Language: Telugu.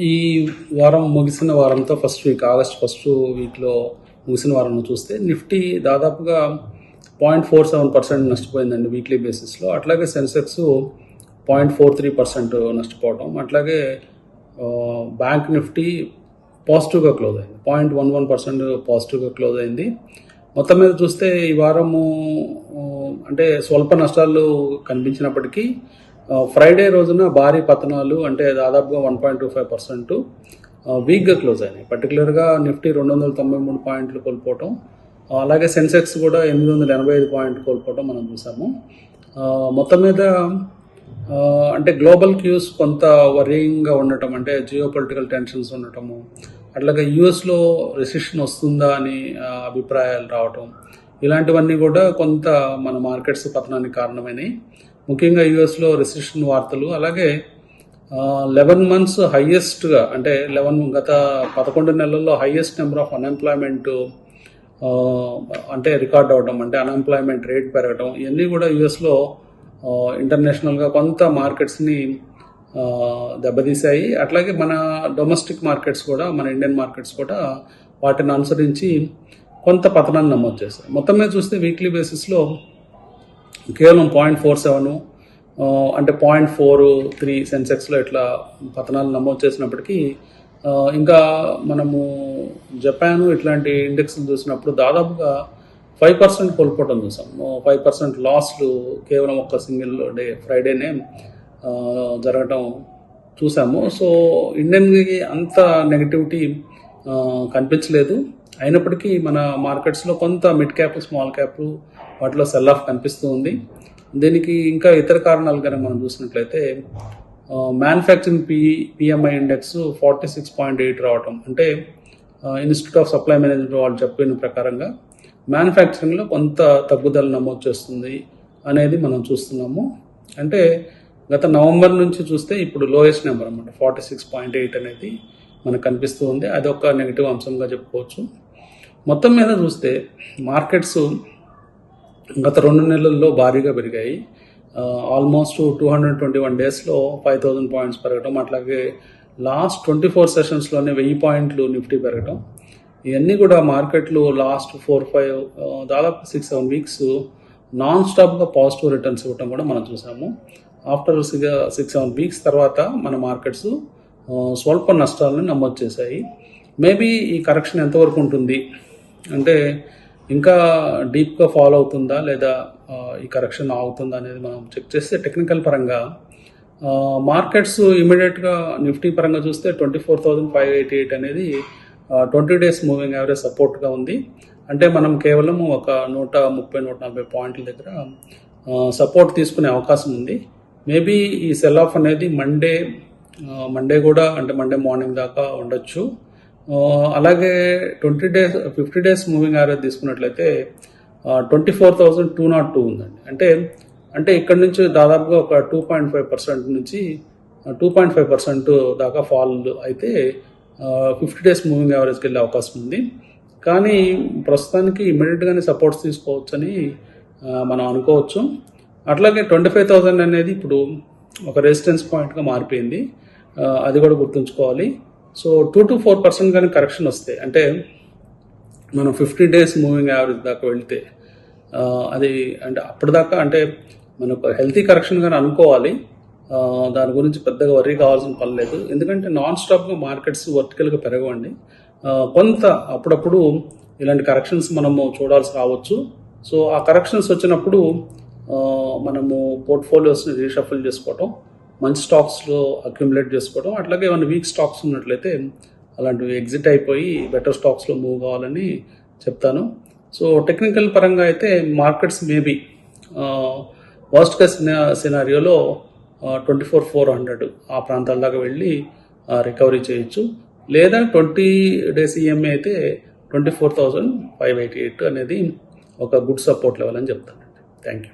ఈ వారం ముగిసిన వారంతో ఫస్ట్ వీక్ ఆగస్ట్ ఫస్ట్ వీక్లో ముగిసిన వారంలో చూస్తే నిఫ్టీ దాదాపుగా 0.47% నష్టపోయిందండి వీక్లీ బేసిస్లో. అట్లాగే సెన్సెక్స్ 0.43% నష్టపోవడం. అట్లాగే బ్యాంక్ నిఫ్టీ పాజిటివ్గా క్లోజ్ అయింది, 0.11% పాజిటివ్గా క్లోజ్ అయింది. మొత్తం మీద చూస్తే ఈ వారము అంటే స్వల్ప నష్టాలు కనిపించినప్పటికీ ఫ్రైడే రోజున భారీ పతనాలు అంటే దాదాపుగా 1.25% వీక్గా క్లోజ్ అయినాయి. పర్టికులర్గా నిఫ్టీ 293 పాయింట్లు కోల్పోవటం, అలాగే సెన్సెక్స్ కూడా 885 పాయింట్లు కోల్పోవటం మనం చూసాము. మొత్తం మీద అంటే గ్లోబల్ క్యూస్ కొంత వరీయింగ్గా ఉండటం, అంటే జియో పొలిటికల్ టెన్షన్స్ ఉండటము, అట్లాగే యూఎస్లో రెసిషన్ వస్తుందా అని అభిప్రాయాలు రావటం, ఇలాంటివన్నీ కూడా కొంత మన మార్కెట్స్ పతనానికి కారణమైనవి. ముఖ్యంగా యూఎస్లో రెసిషన్ వార్తలు, అలాగే 11 months హయ్యెస్ట్గా అంటే గత 11 నెలల్లో హయ్యెస్ట్ నెంబర్ ఆఫ్ అన్ఎంప్లాయ్మెంట్ అంటే రికార్డ్ అవడం, అంటే అన్ఎంప్లాయ్మెంట్ రేట్ పెరగడం, ఇవన్నీ కూడా యూఎస్లో ఇంటర్నేషనల్గా కొంత మార్కెట్స్ని దెబ్బతీశాయి. అట్లాగే మన డొమెస్టిక్ మార్కెట్స్ కూడా, మన ఇండియన్ మార్కెట్స్ కూడా వాటిని అనుసరించి కొంత పతనాన్ని నమోదు చేశాయి. మొత్తం మీద చూస్తే వీక్లీ బేసిస్లో కేవలం 0.47 అంటే 0.43 సెన్సెక్స్లో ఇట్లా పతనాలు నమోదు చేసినప్పటికీ ఇంకా మనము జపాన్ ఇట్లాంటి ఇండెక్స్లు చూసినప్పుడు దాదాపుగా 5% కోల్పోవటం చూసాం. 5% లాస్లు కేవలం ఒక సింగిల్ డే ఫ్రైడేనే జరగటం చూసాము. సో ఇండియన్కి అంత నెగటివిటీ కనిపించలేదు. అయినప్పటికీ మన మార్కెట్స్లో కొంత మిడ్ క్యాప్, స్మాల్ క్యాప్ వాటిలో సెల్ ఆఫ్ కనిపిస్తూ ఉంది. దీనికి ఇంకా ఇతర కారణాలు కనుక మనం చూసినట్లయితే మ్యానుఫ్యాక్చరింగ్ పిఎంఐ ఇండెక్స్ 46.8 రావటం, అంటే ఇన్స్టిట్యూట్ ఆఫ్ సప్లై మేనేజ్మెంట్ వాళ్ళు చెప్పిన ప్రకారంగా మ్యానుఫ్యాక్చరింగ్లో కొంత తగ్గుదల నమోదు చేస్తుంది అనేది మనం చూస్తున్నాము. అంటే గత నవంబర్ నుంచి చూస్తే ఇప్పుడు లోయెస్ట్ నెంబర్ అన్నమాట 46.8 అనేది మనకు కనిపిస్తూ ఉంది. అదొక నెగిటివ్ అంశంగా చెప్పుకోవచ్చు. మొత్తం మీద చూస్తే మార్కెట్స్ గత 2 నెలల్లో భారీగా పెరిగాయి. ఆల్మోస్ట్ 221 డేస్లో 5,000 పాయింట్స్ పెరగడం, అట్లాగే లాస్ట్ 24 సెషన్స్లోనే 1000 పాయింట్లు నిఫ్టీ పెరగడం, ఇవన్నీ కూడా మార్కెట్లు లాస్ట్ 4-5 దాదాపు 6-7 వీక్స్ నాన్ స్టాప్గా పాజిటివ్ రిటర్న్స్ ఇవ్వటం కూడా మనం చూసాము. ఆఫ్టర్ 6-7 వీక్స్ తర్వాత మన మార్కెట్స్ స్వల్ప నష్టాలను నమోదు చేశాయి. మేబీ ఈ కరెక్షన్ ఎంతవరకు ఉంటుంది అంటే ఇంకా డీప్గా ఫాలో అవుతుందా లేదా ఈ కరెక్షన్ ఆగుతుందా అనేది మనం చెక్ చేస్తే టెక్నికల్ పరంగా మార్కెట్స్ ఇమీడియట్గా నిఫ్టీ పరంగా చూస్తే 24,588 అనేది 20 డేస్ మూవింగ్ యావరేజ్ సపోర్ట్గా ఉంది. అంటే మనం కేవలం ఒక 130-140 పాయింట్ల దగ్గర సపోర్ట్ తీసుకునే అవకాశం ఉంది. మేబీ ఈ సెల్ ఆఫ్ అనేది మండే కూడా, అంటే మండే మార్నింగ్ దాకా ఉండొచ్చు. అలాగే 50 డేస్ మూవింగ్ యావరేజ్ తీసుకున్నట్లయితే 24,202 ఉందండి. అంటే ఇక్కడ నుంచి దాదాపుగా ఒక 2.5% నుంచి 2.5% దాకా ఫాల్ అయితే 50 డేస్ మూవింగ్ యావరేజ్కి వెళ్ళే అవకాశం ఉంది. కానీ ప్రస్తుతానికి ఇమ్మీడియట్గానే సపోర్ట్స్ తీసుకోవచ్చని మనం అనుకోవచ్చు. అట్లాగే 25,000 అనేది ఇప్పుడు ఒక రెసిస్టెన్స్ పాయింట్గా మారిపోయింది, అది కూడా గుర్తుంచుకోవాలి. సో 2-4% కానీ కరెక్షన్ వస్తే, అంటే మనం 50 డేస్ మూవింగ్ యావరేజ్ దాకా వెళ్తే అది అంటే అప్పటిదాకా అంటే మనకు హెల్తీ కరెక్షన్ కానీ అనుకోవాలి. దాని గురించి పెద్దగా వర్రీ కావాల్సిన పని లేదు. ఎందుకంటే నాన్ స్టాప్గా మార్కెట్స్ వర్టికల్గా పెరగవండి. కొంత అప్పుడప్పుడు ఇలాంటి కరెక్షన్స్ మనము చూడాల్సి రావచ్చు. సో ఆ కరెక్షన్స్ వచ్చినప్పుడు మనము పోర్ట్ఫోలియోస్ని రీషఫల్ చేసుకోవటం, మంచి స్టాక్స్లో అక్యుములేట్ చేసుకోవడం, అట్లాగే ఏమైనా వీక్ స్టాక్స్ ఉన్నట్లయితే అలాంటివి ఎగ్జిట్ అయిపోయి బెటర్ స్టాక్స్లో మూవ్ కావాలని చెప్తాను. సో టెక్నికల్ పరంగా అయితే మార్కెట్స్ మేబీ వర్స్ట్ కేస్ సినారియోలో 24,400 ఆ ప్రాంతాల దాకా వెళ్ళి రికవరీ చేయొచ్చు. లేదా 20 డేస్ ఈఎంఐ అయితే 24,588 అనేది ఒక గుడ్ సపోర్ట్ లెవెల్ అని చెప్తానండి. Thank you.